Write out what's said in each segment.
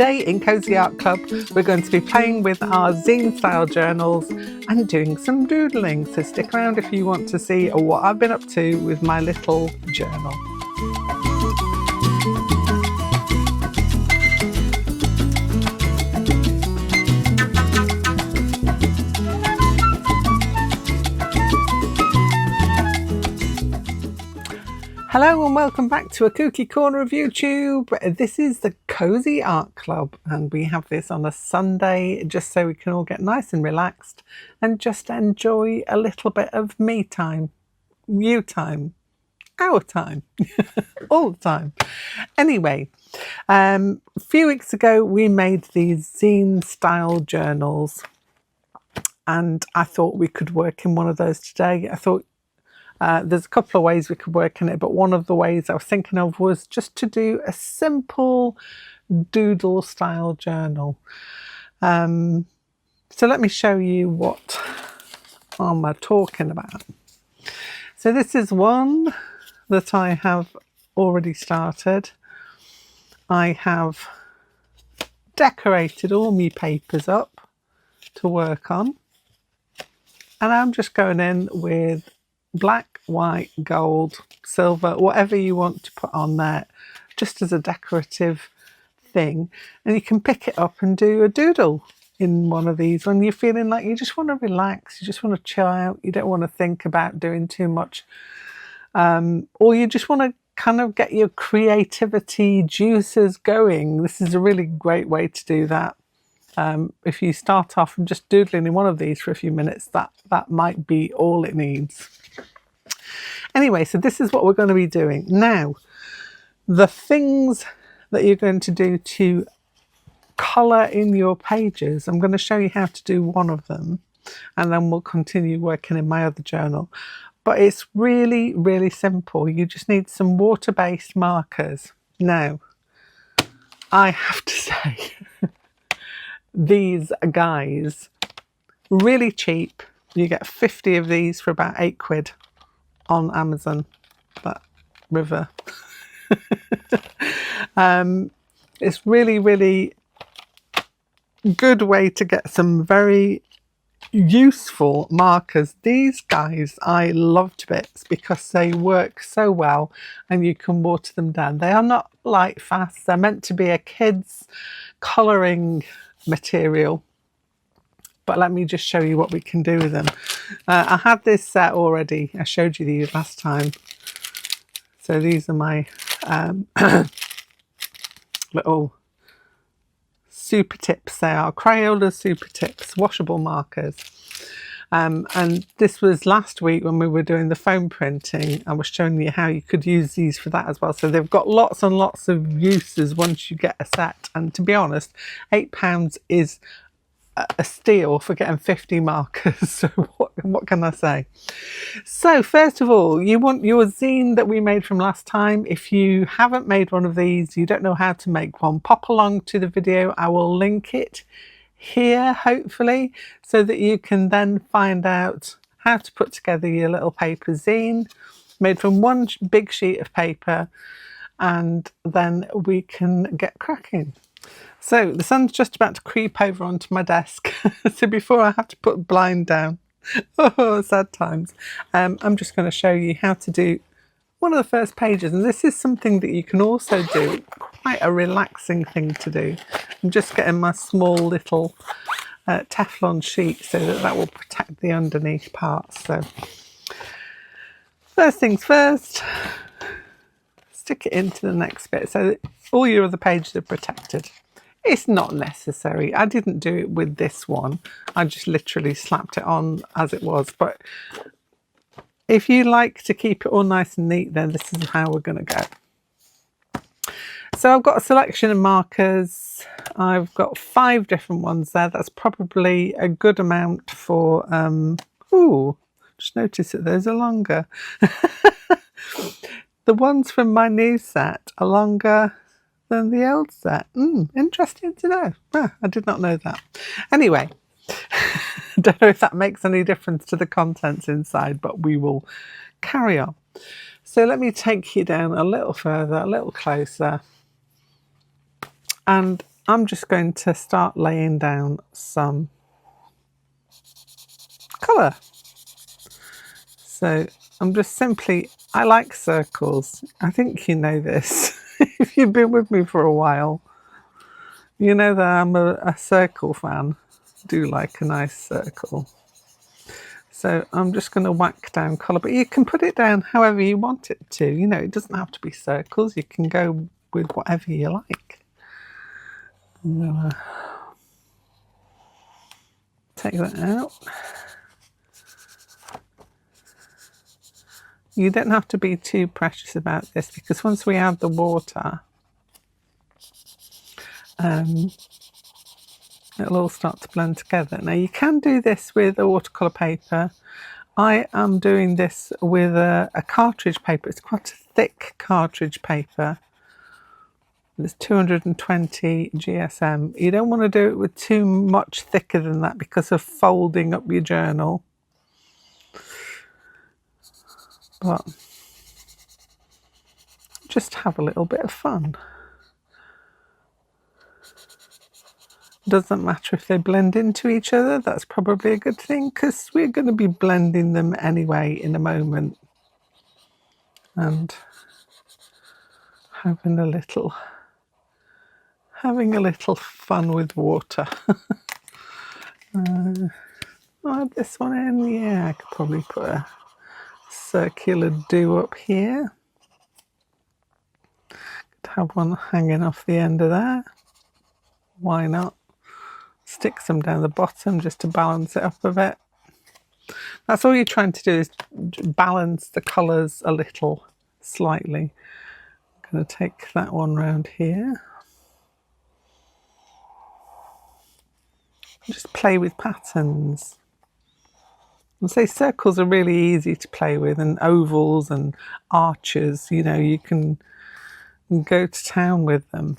Today in Cosy Art Club, we're going to be playing with our zine style journals and doing some doodling. So stick around if you want to see what I've been up to with my little journal. Hello and welcome back to a Kooky corner of YouTube. This is the Cosy Art Club and we have this on a Sunday just so we can all get nice and relaxed and just enjoy a little bit of me time, you time, our time, all the time. Anyway, a few weeks ago we made these zine style journals and I thought we could work in one of those today. I thought there's a couple of ways we could work in it, but one of the ways I was thinking of was just to do a simple doodle style journal. So let me show you what am I talking about. So this is one that I have already started. I have decorated all my papers up to work on, and I'm just going in with black, white, gold, silver, whatever you want to put on there, just as a decorative thing. And you can pick it up and do a doodle in one of these when you're feeling like you just want to relax, you just want to chill out, you don't want to think about doing too much, or you just want to kind of get your creativity juices going. This is a really great way to do that. If you start off and just doodling in one of these for a few minutes, that might be all it needs. Anyway, so this is what we're going to be doing. Now, the things that you're going to do to colour in your pages, I'm going to show you how to do one of them, and then we'll continue working in my other journal. But it's really, really simple. You just need some water-based markers. Now, I have to say, these guys, really cheap. You get 50 of these for about £8 on Amazon, that river. It's really, really good way to get some very useful markers. These guys I love to bits because they work so well and you can water them down. They are not light fast. They're meant to be a kid's colouring material. But let me just show you what we can do with them. I had this set already. I showed you these last time. So these are my little super tips. They are Crayola super tips, washable markers. And this was last week when we were doing the foam printing. I was showing you how you could use these for that as well. So they've got lots and lots of uses once you get a set. And to be honest, £8 is a steal for getting 50 markers. So what can I say? So first of all, you want your zine that we made from last time. If you haven't made one of these, you don't know how to make one, pop along to the video. I will link it here, hopefully, so that you can then find out how to put together your little paper zine made from one big sheet of paper, and then we can get cracking. So the sun's just about to creep over onto my desk. So before I have to put blind down, oh, sad times, I'm just going to show you how to do one of the first pages. And this is something that you can also do, quite a relaxing thing to do. I'm just getting my small little Teflon sheet so that will protect the underneath parts. So first things first, stick it into the next bit so that all your other pages are protected. It's not necessary. I didn't do it with this one. I just literally slapped it on as it was. But if you like to keep it all nice and neat, then this is how we're going to go. So I've got a selection of markers. I've got 5 different ones there. That's probably a good amount for, ooh, just noticed that those are longer. The ones from my new set are longer than the old set. Interesting to know. I did not know that. Anyway, don't know if that makes any difference to the contents inside, but we will carry on. So let me take you down a little further, a little closer. And I'm just going to start laying down some colour. So I'm just simply, I like circles. I think you know this. If you've been with me for a while, you know that I'm a circle fan. I do like a nice circle. So I'm just going to whack down colour, but you can put it down however you want it to. You know, it doesn't have to be circles. You can go with whatever you like. I'm going to take that out. You don't have to be too precious about this, because once we add the water, it'll all start to blend together. Now you can do this with a watercolour paper. I am doing this with a cartridge paper. It's quite a thick cartridge paper. It's 220 GSM. You don't want to do it with too much thicker than that because of folding up your journal. But just have a little bit of fun. Doesn't matter if they blend into each other. That's probably a good thing, because we're going to be blending them anyway in a moment. And having a little fun with water. I'll add this one in. Yeah, I could probably put a circular do up here. Could have one hanging off the end of there. Why not? Stick some down the bottom just to balance it up a bit. That's all you're trying to do, is balance the colours a little, slightly. I'm going to take that one round here. Just play with patterns. And say circles are really easy to play with, and ovals and arches, you know, you can go to town with them.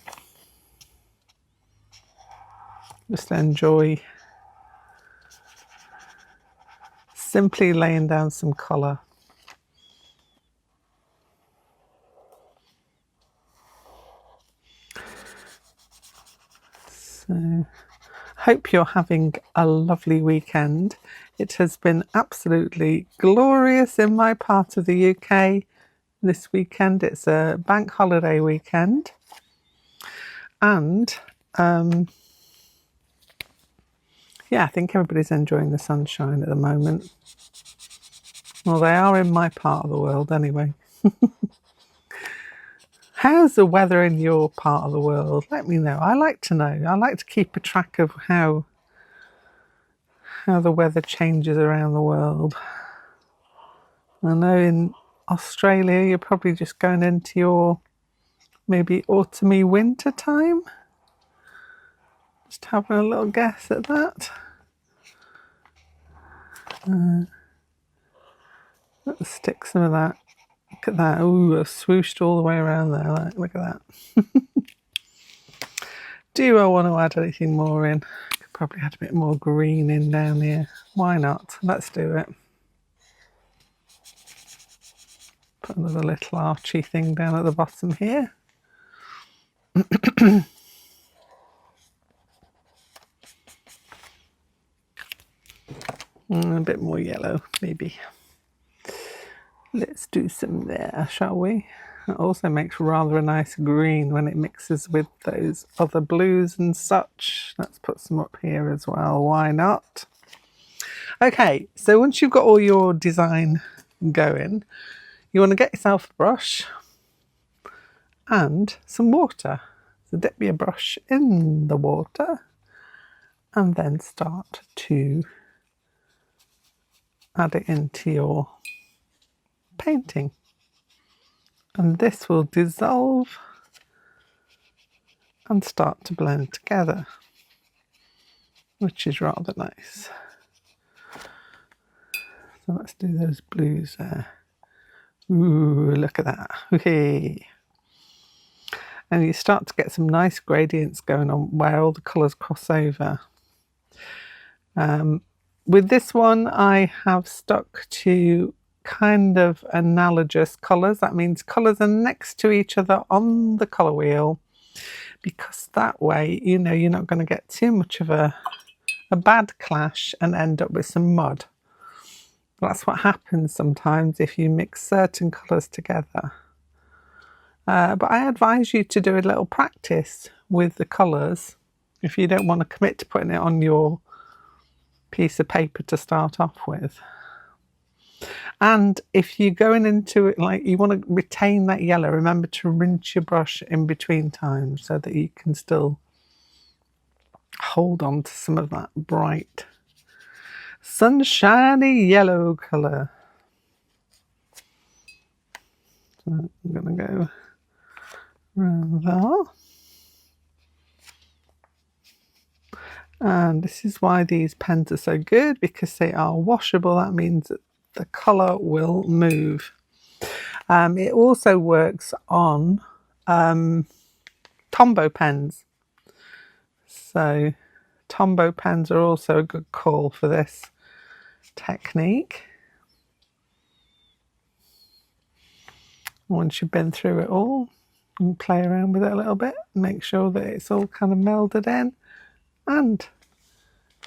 Just enjoy simply laying down some colour. So, hope you're having a lovely weekend. It has been absolutely glorious in my part of the UK this weekend. It's a bank holiday weekend. And yeah, I think everybody's enjoying the sunshine at the moment. Well, they are in my part of the world anyway. How's the weather in your part of the world? Let me know. I like to know. I like to keep a track of how the weather changes around the world. I know in Australia you're probably just going into your maybe autumny winter time. Just having a little guess at that. Let's stick some of that. Look at that. Ooh, I've swooshed all the way around there. Look at that. Do I want to add anything more in? Could probably add a bit more green in down here. Why not? Let's do it. Put another little archy thing down at the bottom here. A bit more yellow, maybe. Let's do some there, shall we? It also makes rather a nice green when it mixes with those other blues and such. Let's put some up here as well. Why not? Okay, so once you've got all your design going, you want to get yourself a brush and some water. So dip your brush in the water and then start to add it into your painting, and this will dissolve and start to blend together, which is rather nice. So let's do those blues there. Ooh, look at that. Okay. And you start to get some nice gradients going on where all the colours cross over. With this one I have stuck to kind of analogous colours. That means colours are next to each other on the colour wheel, because that way, you know, you're not going to get too much of a bad clash and end up with some mud. That's what happens sometimes if you mix certain colours together. But I advise you to do a little practice with the colours if you don't want to commit to putting it on your piece of paper to start off with. And if you're going into it like you want to retain that yellow, remember to rinse your brush in between times so that you can still hold on to some of that bright sunshiny yellow colour. So I'm going to go around there. And this is why these pens are so good, because they are washable. That means that the colour will move. It also works on Tombow pens. So Tombow pens are also a good call for this technique. Once you've been through it all, and play around with it a little bit, make sure that it's all kind of melded in, and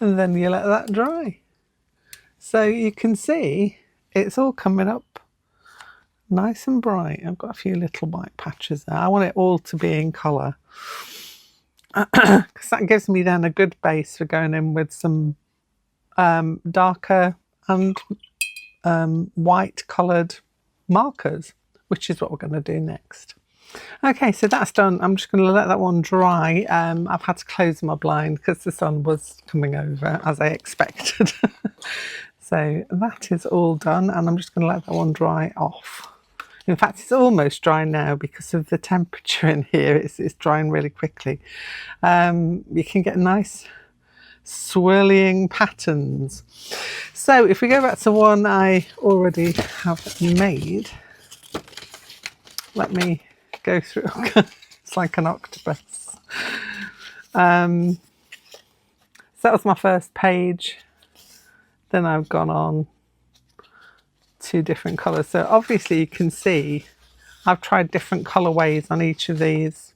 then you let that dry. So you can see it's all coming up nice and bright. I've got a few little white patches there. I want it all to be in colour because that gives me then a good base for going in with some darker and white coloured markers, which is what we're going to do next. Okay, so that's done. I'm just going to let that one dry. I've had to close my blind because the sun was coming over as I expected. So that is all done, and I'm just going to let that one dry off. In fact, it's almost dry now because of the temperature in here. It's drying really quickly. You can get nice swirling patterns. So if we go back to one I already have made, let me go through. It's like an octopus. So that was my first page. Then I've gone on to different colours. So obviously you can see I've tried different colourways on each of these.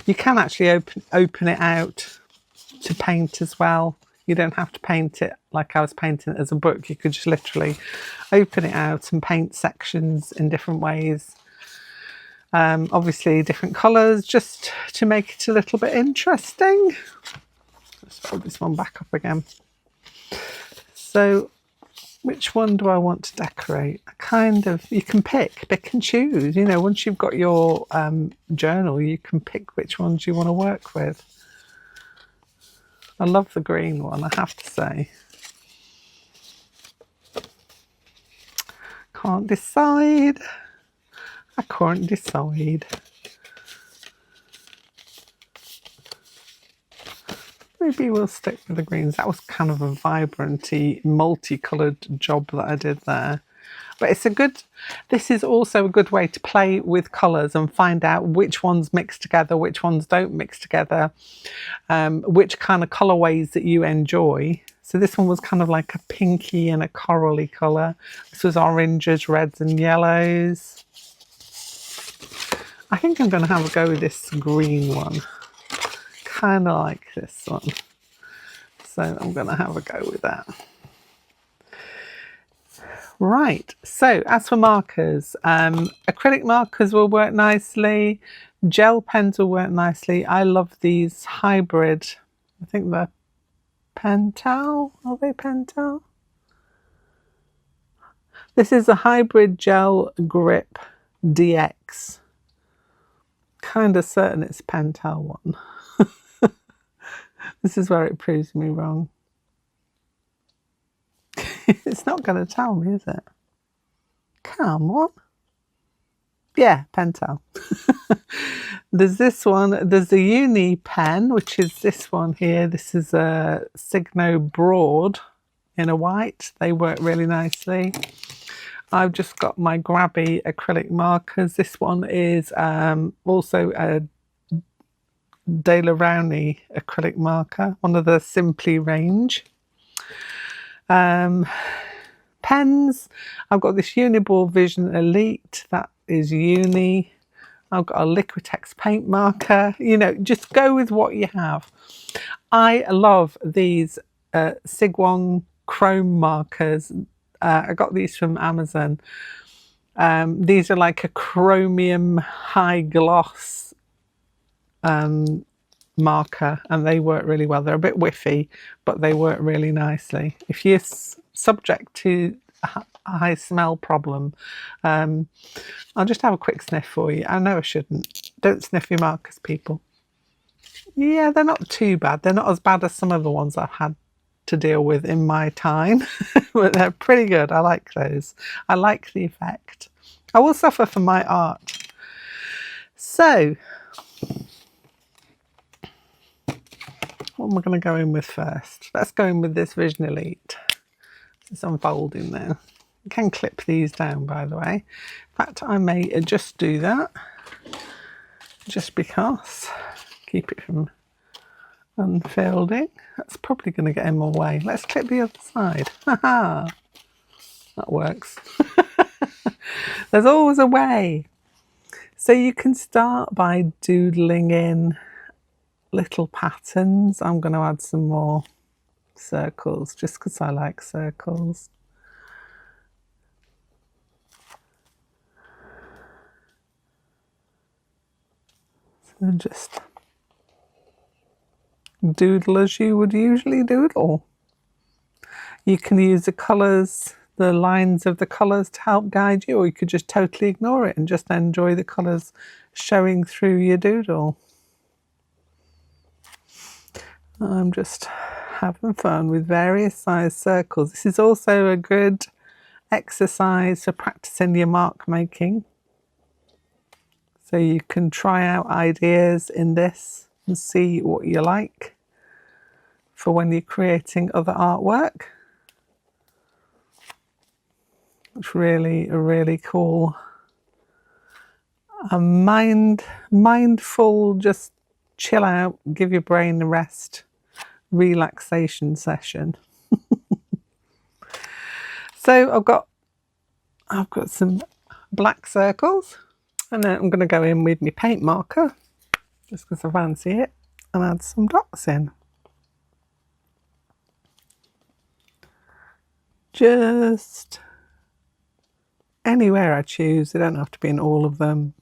You can actually open it out to paint as well. You don't have to paint it like I was painting it as a book. You could just literally open it out and paint sections in different ways. Obviously different colours just to make it a little bit interesting. Let's put this one back up again. So which one do I want to decorate? You can pick and choose. You know, once you've got your journal, you can pick which ones you want to work with. I love the green one, I have to say. Can't decide. I can't decide. Maybe we'll stick with the greens. That was kind of a vibranty, multicoloured job that I did there. But this is also a good way to play with colours and find out which ones mix together, which ones don't mix together, which kind of colourways that you enjoy. So this one was kind of like a pinky and a corally colour. This was oranges, reds and yellows. I think I'm going to have a go with this green one. Kind of like this one. So I'm going to have a go with that. Right, so as for markers, acrylic markers will work nicely, gel pens will work nicely. I love these hybrid, I think they're Pentel, are they Pentel? This is a hybrid gel grip DX. Kind of certain it's Pentel one. This is where it proves me wrong. It's not going to tell me, is it? Come on. Yeah, Pentel. There's this one. There's the Uni pen, which is this one here. This is a Signo Broad in a white. They work really nicely. I've just got my grabby acrylic markers. This one is also a De La Rowney acrylic marker, one of the Simply range. Pens, I've got this Uniball Vision Elite, that is Uni. I've got a Liquitex paint marker. You know, just go with what you have. I love these Sigwon chrome markers. I got these from Amazon. These are like a chromium high gloss marker, and they work really well. They're a bit whiffy, but they work really nicely. If you're subject to a high smell problem, I'll just have a quick sniff for you. I know I shouldn't. Don't sniff your markers, people. Yeah, they're not too bad. They're not as bad as some of the ones I've had to deal with in my time, but they're pretty good. I like those. I like the effect. I will suffer for my art. So, what am I going to go in with first? Let's go in with this Vision Elite. It's unfolding now. You can clip these down, by the way. In fact, I may just do that, just because. Keep it from unfolding. That's probably going to get in my way. Let's clip the other side. Haha! That works. There's always a way. So you can start by doodling in little patterns. I'm going to add some more circles just because I like circles. So just doodle as you would usually doodle. You can use the colours, the lines of the colours to help guide you, or you could just totally ignore it and just enjoy the colours showing through your doodle. I'm just having fun with various size circles. This is also a good exercise for practicing your mark making. So you can try out ideas in this and see what you like for when you're creating other artwork. It's really, really cool. A mindful, just chill out, give your brain a rest, relaxation session. So I've got some black circles, and then I'm going to go in with my paint marker, just because I fancy it, and add some dots in. Just anywhere I choose. They don't have to be in all of them.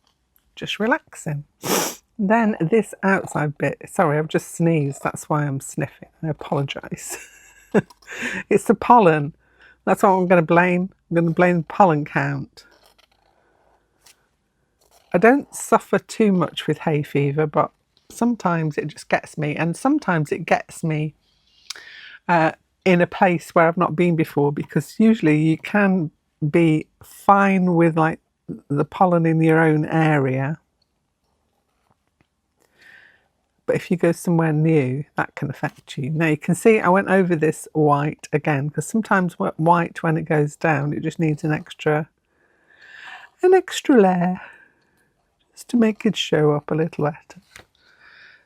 Just relaxing. Then this outside bit, sorry, I've just sneezed. That's why I'm sniffing. I apologise. It's the pollen. That's what I'm going to blame. I'm going to blame the pollen count. I don't suffer too much with hay fever, but sometimes it just gets me, and sometimes it gets me in a place where I've not been before, because usually you can be fine with like the pollen in your own area, but if you go somewhere new, that can affect you. Now you can see I went over this white again, because sometimes white, when it goes down, it just needs an extra layer just to make it show up a little better.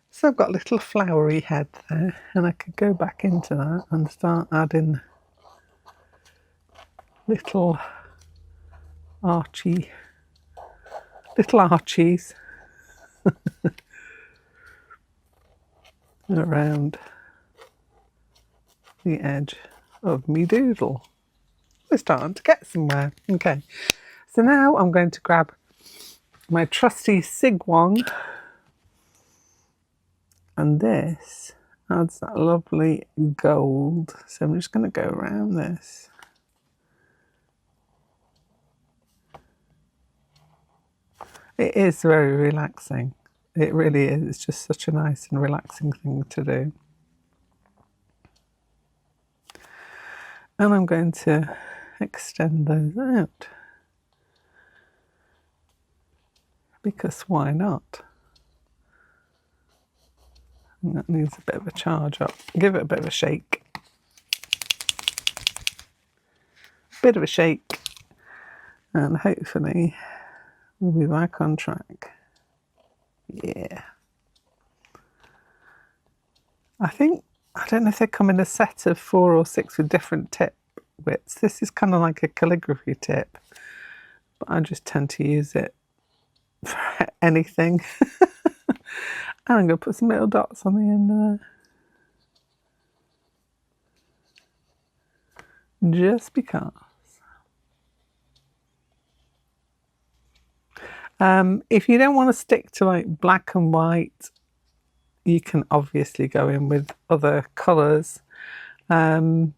So I've got a little flowery head there, and I could go back into that and start adding little archies around the edge of me doodle. We're starting to get somewhere. Okay, so now I'm going to grab my trusty Sigwon, and this adds that lovely gold. So I'm just going to go around this. It is very relaxing. It really is. It's just such a nice and relaxing thing to do. And I'm going to extend those out, because why not? And that needs a bit of a charge up. Give it a bit of a shake. Bit of a shake, and hopefully we'll be back on track. Yeah. I don't know if they come in a set of 4 or 6 with different tip widths. This is kind of like a calligraphy tip, but I just tend to use it for anything. And I'm going to put some little dots on the end of there. Just because. If you don't want to stick to like black and white, you can obviously go in with other colours. Ones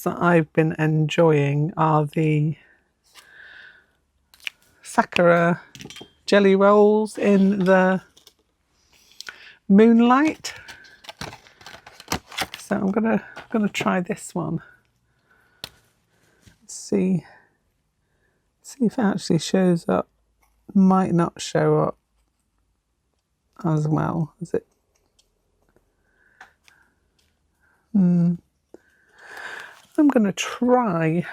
that I've been enjoying are the Sakura jelly rolls in the moonlight. So I'm gonna try this one. See if it actually shows up. Might not show up as well as it. I'm gonna try,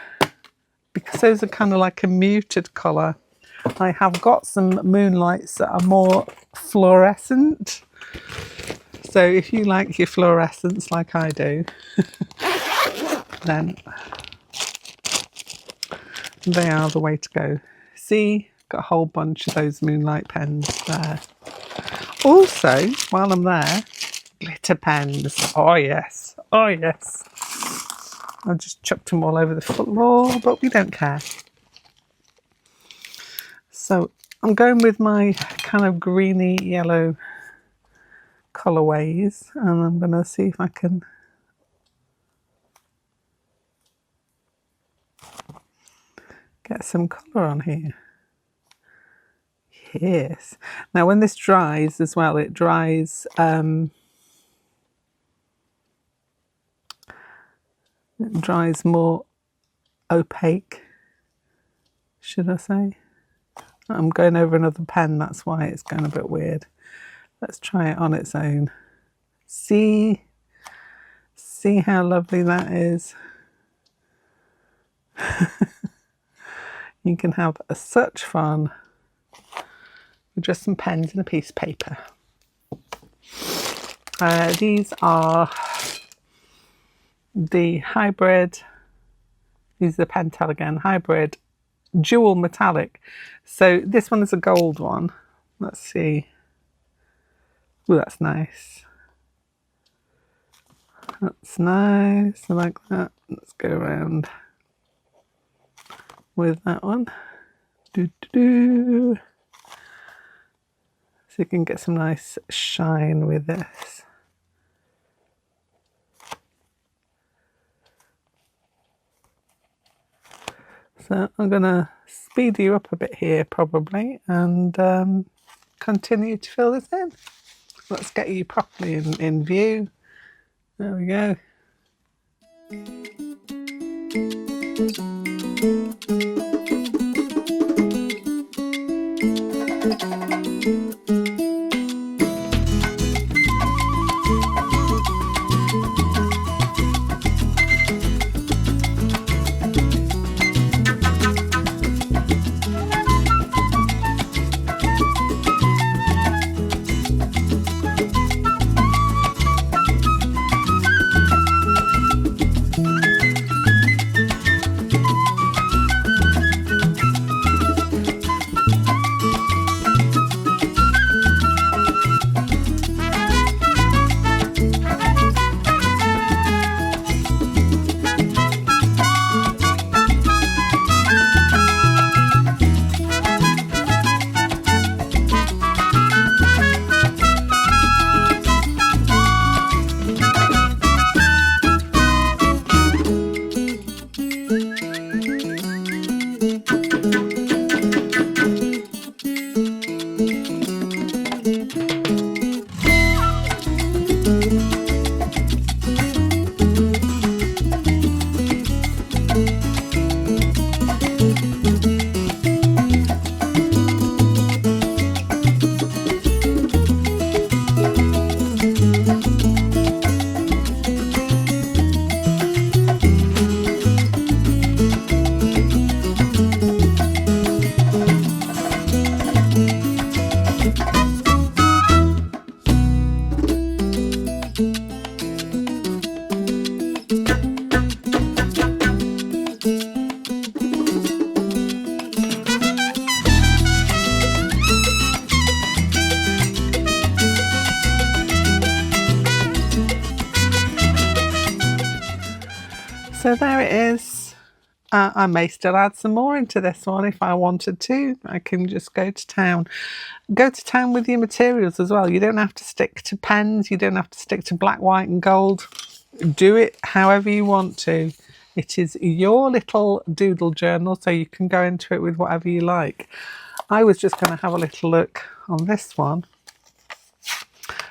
because those are kind of like a muted colour. I have got some moonlights that are more fluorescent. So if you like your fluorescence like I do, then they are the way to go. See, got a whole bunch of those moonlight pens there. Also, while I'm there, glitter pens. Oh yes, oh yes. I just chucked them all over the floor, but we don't care. So I'm going with my kind of greeny yellow colourways, and I'm going to see if I can get some colour on here. Yes. Now when this dries as well, it dries more opaque, should I say. I'm going over another pen, that's why it's going a bit weird. Let's try it on its own. See how lovely that is. You can have such fun with just some pens and a piece of paper. These are the hybrid, these are the Pentel again, hybrid dual metallic. So this one is a gold one. Let's see. Oh, that's nice. That's nice. I like that. Let's go around with that one. So you can get some nice shine with this. So I'm going to speed you up a bit here probably, and continue to fill this in. Let's get you properly in view. There we go. So there it is. I may still add some more into this one if I wanted to. I can just go to town. Go to town with your materials as well. You don't have to stick to pens. You don't have to stick to black, white and gold. Do it however you want to. It is your little doodle journal, so you can go into it with whatever you like. I was just going to have a little look on this one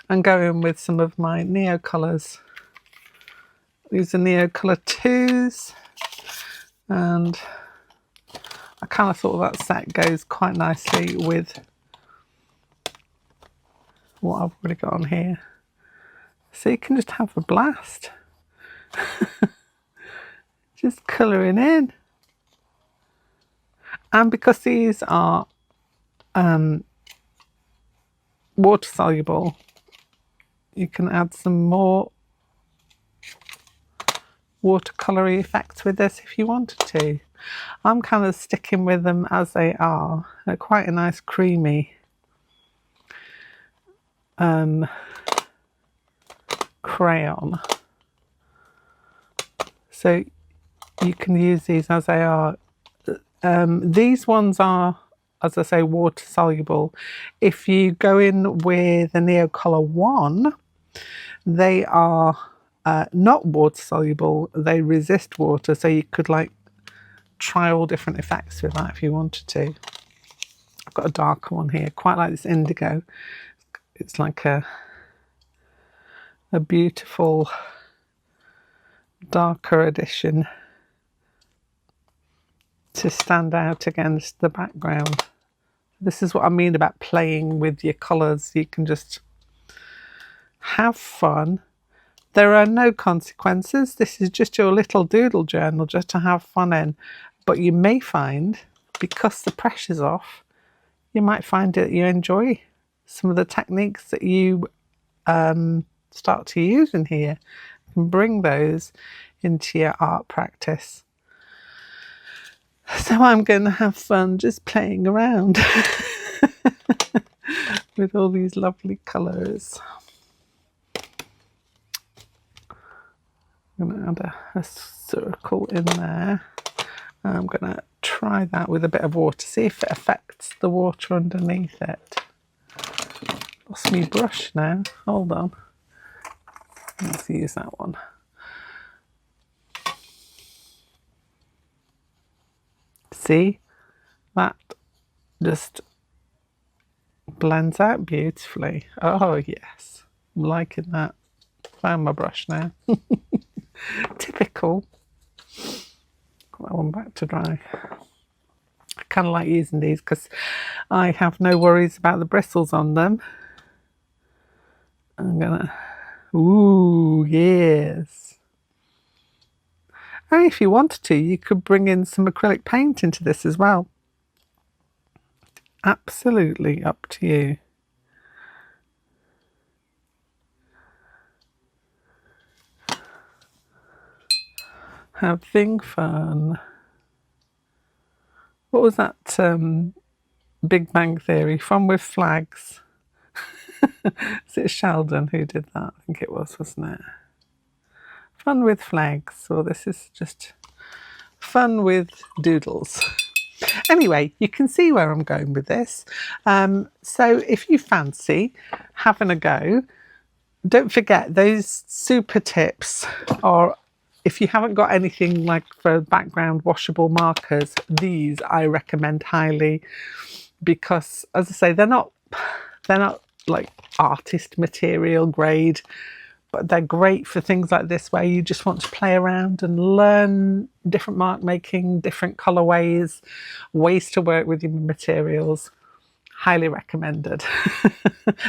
and go in with some of my Neo colours. These are Neo Colour 2s, and I kind of thought that set goes quite nicely with what I've already got on here. So you can just have a blast. Just colouring in. And because these are water soluble, you can add some more watercolory effects with this if you wanted to. I'm kind of sticking with them as they are. They're quite a nice creamy crayon. So you can use these as they are. These ones are, as I say, water soluble. If you go in with a Neo Colour 1, they are not water soluble. They resist water, so you could like try all different effects with that if you wanted to. I've got a darker one here, quite like this indigo. It's like a beautiful darker edition to stand out against the background. This is what I mean about playing with your colours. You can just have fun. There are no consequences. This is just your little doodle journal just to have fun in. But you may find, because the pressure's off, you might find that you enjoy some of the techniques that you start to use in here. You can bring those into your art practice. So I'm going to have fun just playing around with all these lovely colours. I'm going to add a circle in there. I'm going to try that with a bit of water, see if it affects the water underneath it. Lost my brush now, hold on. Let's use that one. See, that just blends out beautifully. Oh yes, I'm liking that. Found my brush now. Typical. Put that one back to dry. I kind of like using these because I have no worries about the bristles on them. I'm gonna, ooh, yes. And if you wanted to, you could bring in some acrylic paint into this as well. Absolutely up to you. Having fun. What was that Big Bang Theory? Fun with Flags. Is it Sheldon who did that? I think it was, wasn't it? Fun with flags. Well, this is just fun with doodles. Anyway, you can see where I'm going with this. So if you fancy having a go, don't forget those super tips are, if you haven't got anything like for background washable markers, these I recommend highly, because as I say, they're not like artist material grade, but they're great for things like this where you just want to play around and learn different mark making, different colorways, ways to work with your materials. Highly recommended.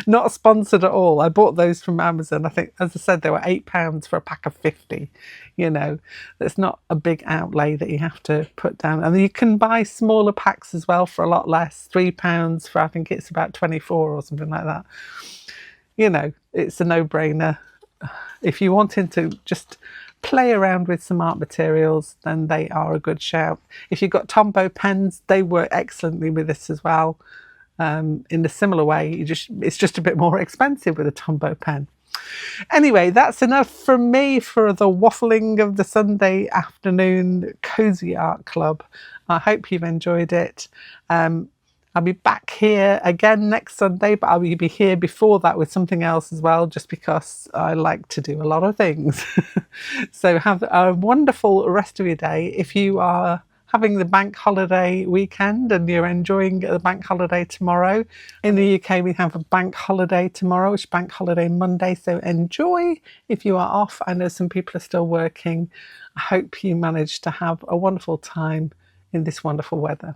Not sponsored at all. I bought those from Amazon. I think, as I said, they were £8 for a pack of 50. You know, it's not a big outlay that you have to put down. And you can buy smaller packs as well for a lot less. £3 for, I think it's about 24 or something like that. You know, it's a no-brainer. If you're wanting to just play around with some art materials, then they are a good shout. If you've got Tombow pens, they work excellently with this as well. In a similar way, it's just a bit more expensive with a Tombow pen. Anyway, that's enough from me for the waffling of the Sunday afternoon Cozy Art Club. I hope you've enjoyed it. I'll be back here again next Sunday, but I'll be here before that with something else as well, just because I like to do a lot of things. So have a wonderful rest of your day. If you are having the bank holiday weekend and you're enjoying the bank holiday tomorrow, in the UK we have a bank holiday tomorrow, which is bank holiday Monday, so enjoy if you are off. I know some people are still working. I hope you manage to have a wonderful time in this wonderful weather.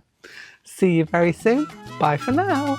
See you very soon. Bye for now.